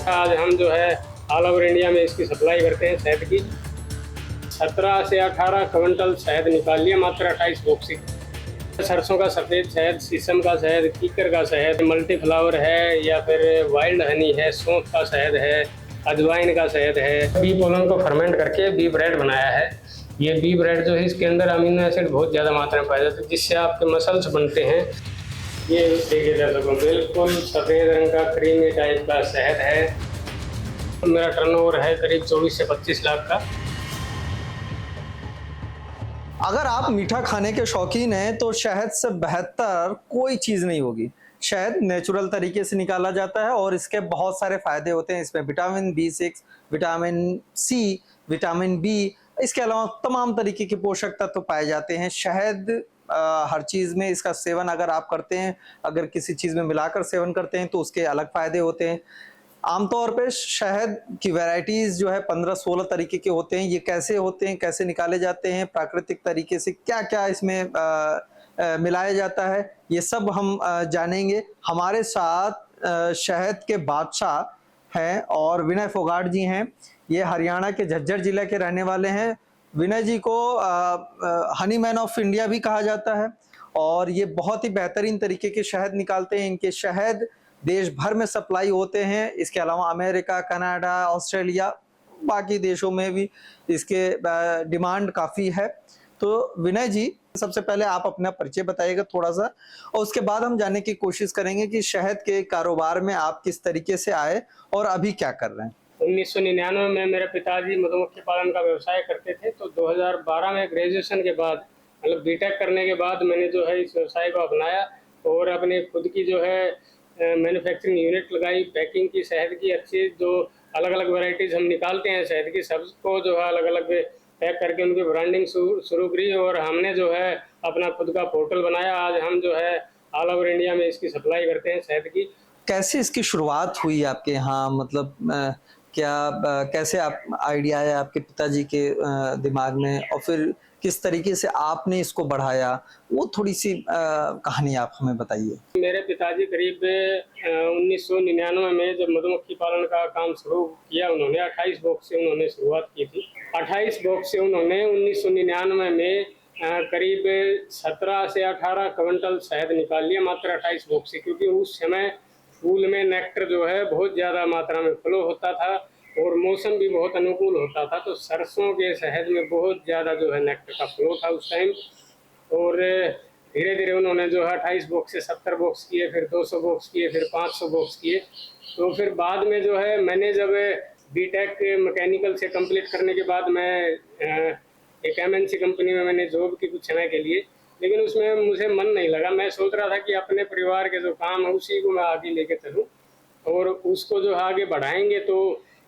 आज हम जो है ऑल ओवर इंडिया में इसकी सप्लाई करते हैं शहद की। 17 से 18 क्विंटल शहद निकाल लिया मात्र 28 बॉक्स से। सरसों का सफ़ेद शहद, शीशम का शहद, कीकर का शहद, मल्टी फ्लावर है या फिर वाइल्ड हनी है, सौंफ का शहद है, अजवाइन का शहद है। बी पोलन को फर्मेंट करके बी ब्रेड बनाया है। ये बी ब्रेड जो है इसके अंदर अमीनो एसिड बहुत ज़्यादा मात्रा में पाया जाता है जिससे आपके मसल्स बनते हैं। ये देखिए दर्शकों, बिल्कुल सफ़ेद रंग का क्रीमी टाइप का शहद है। मेरा टर्नओवर है करीब 24 से 25 लाख का। अगर आप मीठा खाने के शौकीन हैं तो शहद से बेहतर कोई चीज़ नहीं होगी। शहद नेचुरल तरीके से निकाला जाता है और इसके बहुत सारे फ़ायदे होते हैं। इसमें vitamin B6, vitamin C, vitamin B, इसके अलावा तमाम तरीके के पोषक तत्व पाए जाते हैं। शहद हर चीज़ में इसका सेवन अगर आप करते हैं, अगर किसी चीज़ में मिलाकर सेवन करते हैं तो उसके अलग फ़ायदे होते हैं। आमतौर पे शहद की वैरायटीज़ जो है 15-16 तरीके के होते हैं। ये कैसे होते हैं, कैसे निकाले जाते हैं, प्राकृतिक तरीके से क्या-क्या इसमें मिलाया जाता है, ये सब हम जानेंगे। हमारे साथ शहद के बादशाह हैं और विनय फोगाट जी हैं। ये हरियाणा के झज्जर जिले के रहने वाले हैं। विनय जी को हनी मैन ऑफ इंडिया भी कहा जाता है और ये बहुत ही बेहतरीन तरीके के शहद निकालते हैं। इनके शहद देश भर में सप्लाई होते हैं। इसके अलावा अमेरिका, कनाडा, ऑस्ट्रेलिया, बाकी देशों में भी इसके डिमांड काफ़ी है। तो विनय जी, सबसे पहले आप अपना परिचय बताइएगा थोड़ा सा और उसके बाद हम जानने की कोशिश करेंगे कि शहद के कारोबार में आप किस तरीके से आए और अभी क्या कर रहे हैं। 1999 में मेरे पिताजी मधुमक्खी पालन का व्यवसाय करते थे, तो 2012 में ग्रेजुएशन के बाद मतलब बीटेक करने के बाद मैंने जो है इस व्यवसाय को अपनाया और अपनी खुद की जो है मैन्युफैक्चरिंग यूनिट लगाई। पैकिंग की शहद की अच्छी जो अलग अलग वैरायटीज़ हम निकालते हैं शहद की, सबको जो है अलग अलग पैक करके उनकी ब्रांडिंग शुरू करी और हमने जो है अपना खुद का पोर्टल बनाया। आज हम जो है ऑल ओवर इंडिया में इसकी सप्लाई करते हैं शहद की। कैसे इसकी शुरुआत हुई आपके यहाँ, मतलब कैसे आप आइडिया आया आपके पिताजी के दिमाग में और फिर किस तरीके से आपने इसको बढ़ाया, वो थोड़ी सी कहानी आप हमें बताइए। मेरे पिताजी करीब 1999 में जब मधुमक्खी पालन का काम शुरू किया, उन्होंने 28 बॉक्स से उन्होंने शुरुआत की थी। 28 बॉक्स से उन्होंने 1999 में करीब 17 से 18 क्विंटल शहद निकाल लिया मात्र 28 बॉक्स से, क्योंकि उस समय फूल में नेक्टर जो है बहुत ज़्यादा मात्रा में फ्लो होता था और मौसम भी बहुत अनुकूल होता था। तो सरसों के शहद में बहुत ज़्यादा जो है नेक्टर का फ्लो था उस टाइम। और धीरे धीरे उन्होंने जो है 28 बॉक्स से 70 बॉक्स किए, फिर 200 बॉक्स किए, फिर 500 बॉक्स किए। तो फिर बाद में जो है मैंने जब बीटेक मैकेनिकल से कंप्लीट करने के बाद मैं एक MNC कंपनी में मैंने जॉब की कुछ समय के लिए, लेकिन उसमें मुझे मन नहीं लगा। मैं सोच रहा था कि अपने परिवार के जो काम है उसी को मैं आगे लेके चलूँ और उसको जो आगे बढ़ाएंगे तो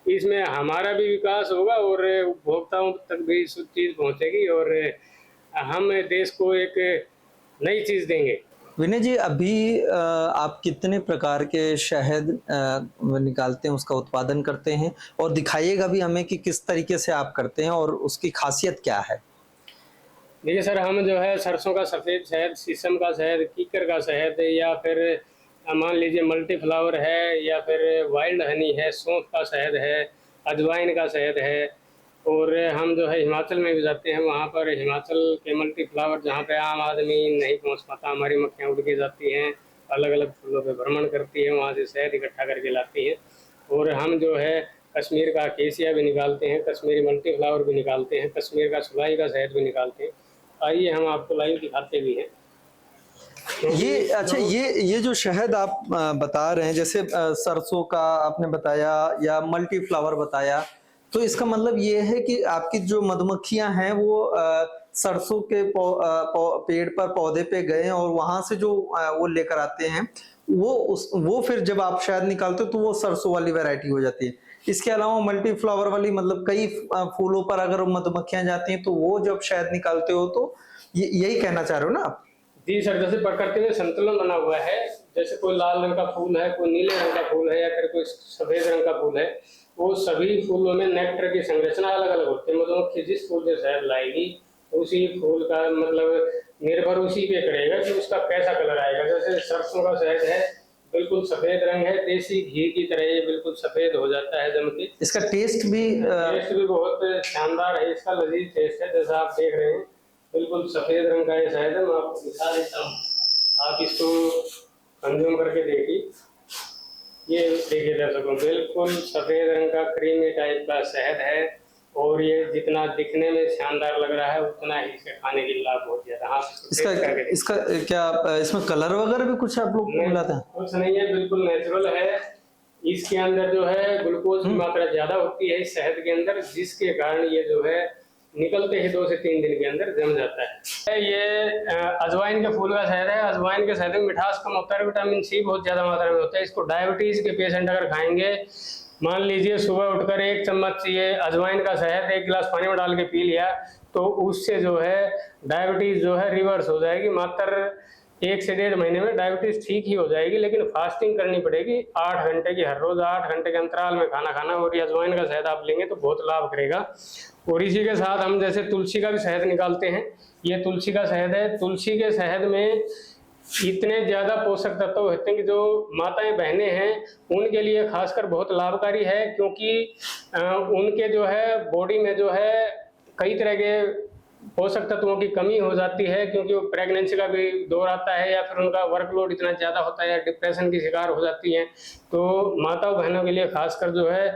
इसमें हमारा भी विकास होगा और उपभोक्ताओं तक भी शुद्ध चीज़ पहुँचेगी और हम देश को एक नई चीज़ देंगे। विनय जी, अभी आप कितने प्रकार के शहद निकालते हैं, उसका उत्पादन करते हैं और दिखाइएगा भी हमें कि किस तरीके से आप करते हैं और उसकी खासियत क्या है। देखिए सर, हम जो है सरसों का सफ़ेद शहद, शीशम का शहद, कीकर का शहद या फिर मान लीजिए मल्टी फ्लावर है या फिर वाइल्ड हनी है, सौंफ का शहद है, अजवाइन का शहद है। और हम जो है हिमाचल में भी जाते हैं, वहाँ पर हिमाचल के मल्टी फ्लावर जहाँ पे आम आदमी नहीं पहुँच पाता, हमारी मक्खियाँ उड़ के जाती हैं, अलग अलग फूलों पे भ्रमण करती हैं, वहाँ से शहद इकट्ठा करके लाती हैं। और हम जो है कश्मीर का केसिया भी निकालते हैं, कश्मीरी मल्टी फ्लावर भी निकालते हैं, कश्मीर का सुलाई का शहद भी निकालते हैं। आइए हम आपको लाइव दिखाते भी हैं। ये अच्छा, ये जो शहद आप बता रहे हैं, जैसे सरसों का आपने बताया या मल्टी फ्लावर बताया, तो इसका मतलब ये है कि आपकी जो मधुमक्खियां हैं वो सरसों के पेड़ पर पौधे पे गए और वहां से जो वो लेकर आते हैं वो फिर जब आप शहद निकालते हो तो वो सरसों वाली वैरायटी हो जाती है। इसके अलावा मल्टी फ्लावर वाली, मतलब कई फूलों पर अगर मधुमक्खियां जाती हैं तो वो जब शहद निकालते हो तो यही कहना चाह रहे हो ना आप? जी सर, जैसे प्रकृति में संतुलन बना हुआ है, जैसे कोई लाल रंग का फूल है, कोई नीले रंग का फूल है या फिर कोई सफेद रंग का फूल है, वो सभी फूलों में नेक्टर की संरचना अलग अलग होती है। मधुमक्खी जिस फूल से शहद लाएगी उसी फूल का मतलब निर्भर उसी पे करेगा कि उसका कैसा कलर आएगा। जैसे सरसों का शहद है, बिल्कुल सफेद रंग है, देसी घी की तरह ये बिल्कुल सफेद हो जाता है जम के। इसका टेस्ट भी टेस्ट भी बहुत शानदार है, इसका लजीज टेस्ट है। जैसा आप देख रहे हैं बिल्कुल सफेद रंग का ये शहद है। मैं आपको दिखा देता हूँ, आप इसको कंज्यूम करके देखिए। ये देखिए दर्शकों, बिल्कुल सफेद रंग का क्रीमी टाइप का शहद है और ये जितना दिखने में शानदार लग रहा है उतना ही इसके खाने की लाभ बहुत ज्यादा। हाँ, इसका इसका क्या इसमें कलर वगैरह भी कुछ आप लोग मिलाते हैं? कुछ नहीं है, बिल्कुल नेचुरल है। इसके अंदर जो है ग्लूकोज की मात्रा ज्यादा होती है इस शहद के अंदर, जिसके कारण ये जो है निकलते ही 2 से 3 दिन के अंदर जम जाता है। ये अजवाइन के फूल का शहद है। अजवाइन के शहद में मिठास कम होता है, विटामिन सी बहुत ज्यादा मात्रा में होता है। इसको डायबिटीज के पेशेंट अगर खाएंगे, मान लीजिए सुबह उठकर 1 चम्मच ये अजवाइन का शहद 1 गिलास पानी में डाल के पी लिया, तो उससे जो है डायबिटीज जो है रिवर्स हो जाएगी। मात्र 1 से 1.5 महीने में डायबिटीज ठीक ही हो जाएगी। लेकिन फास्टिंग करनी पड़ेगी 8 घंटे की, हर रोज 8 घंटे के अंतराल में खाना खाना। और ये अजवाइन का शहद आप लेंगे तो बहुत लाभ करेगा। और इसी के साथ हम जैसे तुलसी का भी शहद निकालते हैं, ये तुलसी का शहद है। तुलसी के शहद में इतने ज्यादा पोषक तत्व होते हैं कि जो माताएं बहनें हैं उनके लिए खासकर बहुत लाभकारी है, क्योंकि उनके जो है बॉडी में जो है कई तरह के पोषक तत्वों की कमी हो जाती है, क्योंकि वो प्रेगनेंसी का भी दौर आता है या फिर उनका वर्कलोड इतना ज़्यादा होता है या डिप्रेशन की शिकार हो जाती हैं। तो माताओं बहनों के लिए खासकर जो है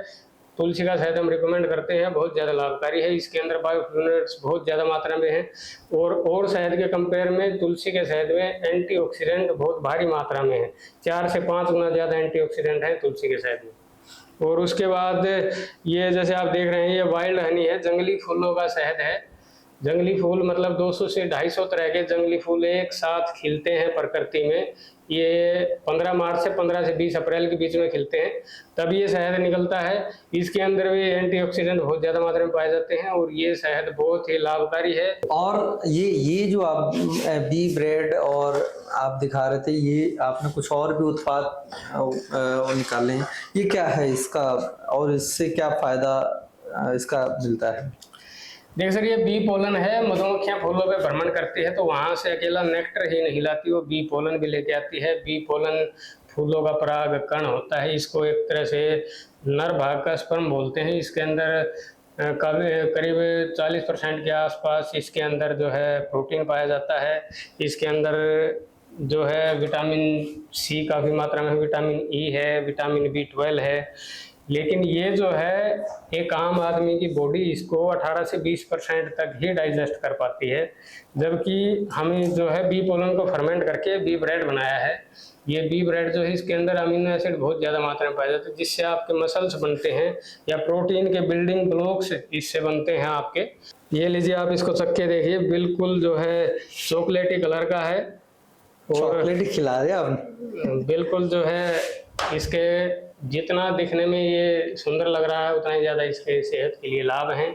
तुलसी का शहद हम रिकमेंड करते हैं, बहुत ज़्यादा लाभकारी है। इसके अंदर बायोफ्लूइड्स बहुत ज़्यादा मात्रा में हैं और शहद के कंपेयर में तुलसी के शहद में एंटीऑक्सीडेंट बहुत भारी मात्रा में है। 4 से 5 गुना ज़्यादा एंटीऑक्सीडेंट है तुलसी के शहद में। और उसके बाद ये जैसे आप देख रहे हैं, ये वाइल्ड हनी है, जंगली फूलों का शहद है। जंगली फूल मतलब 200 से 250 तरह के जंगली फूल एक साथ खिलते हैं प्रकृति में। ये 15 मार्च से 15 से 20 अप्रैल के बीच में खिलते हैं, तब ये शहद निकलता है। इसके अंदर भी एंटीऑक्सीडेंट बहुत ज़्यादा मात्रा में पाए जाते हैं और ये शहद बहुत ही लाभकारी है। और ये जो आप बी ब्रेड और आप दिखा रहे थे, ये आपने कुछ और भी उत्पाद निकाले हैं, ये क्या है इसका और इससे क्या फायदा इसका मिलता है? देखिए सर, ये बी पोलन है। मधुमक्खियां फूलों पे भ्रमण करती है तो वहां से अकेला नेक्टर ही नहीं लाती, वो बी पोलन भी लेके आती है। बी पोलन फूलों का पराग कण होता है, इसको एक तरह से नर भाग का स्पर्म बोलते हैं। इसके अंदर करीब 40% के आसपास इसके अंदर जो है प्रोटीन पाया जाता है। इसके अंदर जो है विटामिन सी काफ़ी मात्रा में, विटामिन ई है, विटामिन B12 है। लेकिन ये जो है एक आम आदमी की बॉडी इसको 18 से 20% तक ही डाइजेस्ट कर पाती है, जबकि हमें जो है बी पोलन को फर्मेंट करके बी ब्रेड बनाया है। ये बी ब्रेड जो है इसके अंदर अमीनो एसिड बहुत ज़्यादा मात्रा में पाए जाते हैं, जिससे आपके मसल्स बनते हैं या प्रोटीन के बिल्डिंग ब्लॉक्स इससे बनते हैं आपके। ये लीजिए, आप इसको चख के देखिए, बिल्कुल जो है चॉकलेटी कलर का है और चॉकलेटी खिला दिया आपने। बिल्कुल जो है इसके जितना दिखने में ये सुंदर लग रहा है उतना ही ज़्यादा इसके सेहत के लिए लाभ हैं।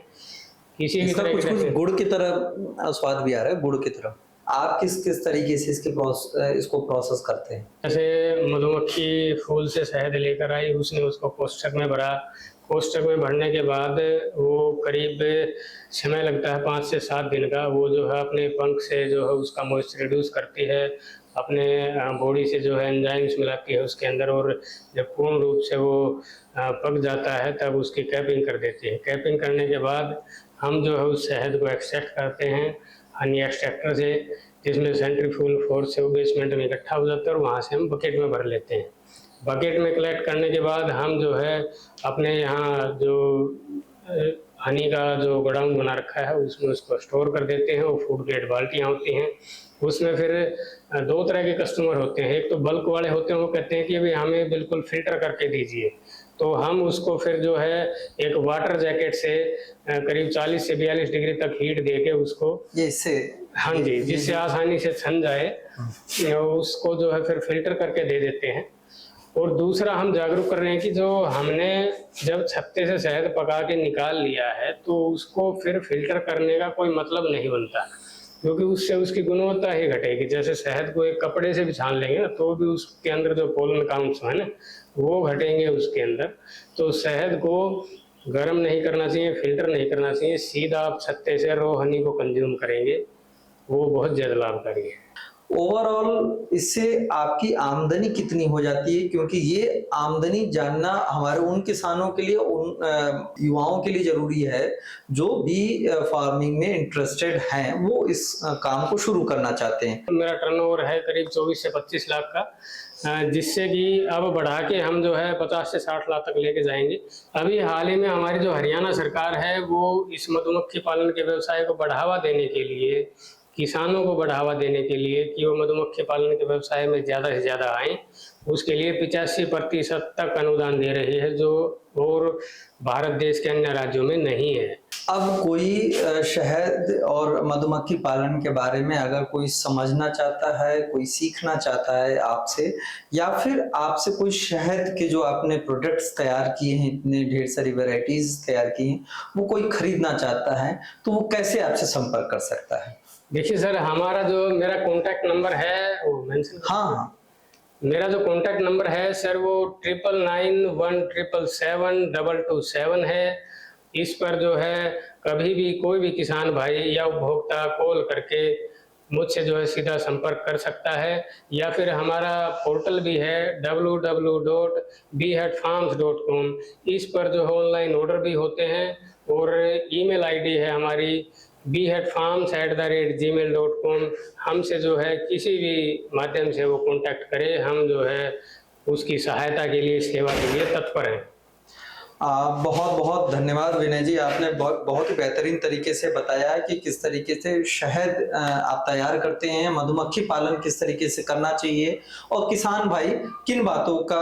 किसी भी तरह कुछ गुड़ की तरह स्वाद भी आ रहा है, गुड़ की तरह। आप किस किस तरीके से इसको प्रोसेस करते हैं? जैसे मधुमक्खी फूल से शहद लेकर आई, उसने उसको कोष्ठक में भरा। कोष्ठक में भरने के बाद वो करीब समय लगता है 5 से 7 दिन का। वो जो है अपने पंख से जो है उसका मॉइस्चर रिड्यूस करती है, अपने बॉडी से जो है एंजाइम्स मिलाती है उसके अंदर, और जब पूर्ण रूप से वो पक जाता है तब उसकी कैपिंग कर देती है। कैपिंग करने के बाद हम जो है उस शहद को एक्सट्रैक्ट करते हैं हनी एक्सट्रैक्टर से, जिसमें सेंट्रीफ्यूगल फोर्स से वो बेसमेंट में इकट्ठा हो जाता है और वहाँ से हम बकेट में भर लेते हैं। बकेट में कलेक्ट करने के बाद हम जो है अपने यहाँ जो हनी का जो गोडाउन बना रखा है उसमें उसको स्टोर कर देते हैं। वो फूड ग्रेड बाल्टियाँ होती हैं, उसमें फिर 2 तरह के कस्टमर होते हैं। एक तो बल्क वाले होते हैं, वो कहते हैं कि भाई हमें बिल्कुल फिल्टर करके दीजिए, तो हम उसको फिर जो है एक वाटर जैकेट से करीब 40 से 42 डिग्री तक हीट दे के उसको इससे, हाँ जी, जिससे आसानी से छन जाए, उसको जो है फिर फिल्टर करके दे देते हैं। और दूसरा हम जागरूक कर रहे हैं कि जो हमने जब छत्ते से शहद पका के निकाल लिया है तो उसको फिर फिल्टर करने का कोई मतलब नहीं बनता, क्योंकि उससे उसकी गुणवत्ता ही घटेगी। जैसे शहद को एक कपड़े से भी छान लेंगे ना तो भी उसके अंदर जो पोलन काउंट्स है ना वो घटेंगे उसके अंदर। तो शहद को गर्म नहीं करना चाहिए, फिल्टर नहीं करना चाहिए, सीधा आप छत्ते से रो हनी को कंज्यूम करेंगे, वो बहुत ज़्यादा लाभकारी है। ओवरऑल इससे आपकी आमदनी कितनी हो जाती है, क्योंकि ये आमदनी जानना हमारे उन किसानों के लिए, उन युवाओं के लिए जरूरी है जो बी फार्मिंग में इंटरेस्टेड हैं, वो इस काम को शुरू करना चाहते हैं। मेरा टर्नओवर है करीब 24 से 25 लाख का, जिससे कि अब बढ़ा के हम जो है 50 से 60 लाख तक लेके जाएंगे। अभी हाल ही में हमारी जो हरियाणा सरकार है वो इस मधुमक्खी पालन के व्यवसाय को बढ़ावा देने के लिए, किसानों को बढ़ावा देने के लिए कि वो मधुमक्खी पालन के व्यवसाय में ज़्यादा से ज़्यादा आएँ, उसके लिए 85% तक अनुदान दे रही है, जो और भारत देश के अन्य राज्यों में नहीं है। अब कोई शहद और मधुमक्खी पालन के बारे में अगर कोई समझना चाहता है, कोई सीखना चाहता है आपसे, या फिर आपसे कोई शहद के जो आपने प्रोडक्ट्स तैयार किए हैं, इतने ढेर सारी वैरायटीज तैयार की हैं, वो कोई खरीदना चाहता है, तो वो कैसे आपसे संपर्क कर सकता है? देखिए सर, हमारा जो मेरा कॉन्टैक्ट नंबर है वो मेंशन, हाँ, मेरा जो कॉन्टैक्ट नंबर है सर वो 9991777227 है। इस पर जो है कभी भी कोई भी किसान भाई या उपभोक्ता कॉल करके मुझसे जो है सीधा संपर्क कर सकता है, या फिर हमारा पोर्टल भी है www.bhatfarms.com। इस पर जो है ऑनलाइन ऑर्डर भी होते हैं, और ईमेल आईडी है हमारी bhatfarms@gmail.com। हमसे जो है किसी भी माध्यम से वो कांटेक्ट करे, हम जो है उसकी सहायता के लिए, सेवा के लिए तत्पर हैं। बहुत बहुत धन्यवाद विनय जी, आपने बहुत ही बेहतरीन तरीके से बताया है कि किस तरीके से शहद आप तैयार करते हैं, मधुमक्खी पालन किस तरीके से करना चाहिए, और किसान भाई किन बातों का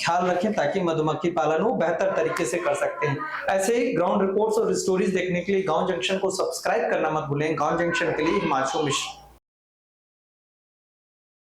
ख्याल रखें ताकि मधुमक्खी पालन वो बेहतर तरीके से कर सकते हैं। ऐसे ही ग्राउंड रिपोर्ट्स और स्टोरीज देखने के लिए गांव जंक्शन को सब्सक्राइब करना मत भूलें। गांव जंक्शन के लिए हिमांशु मिश्र।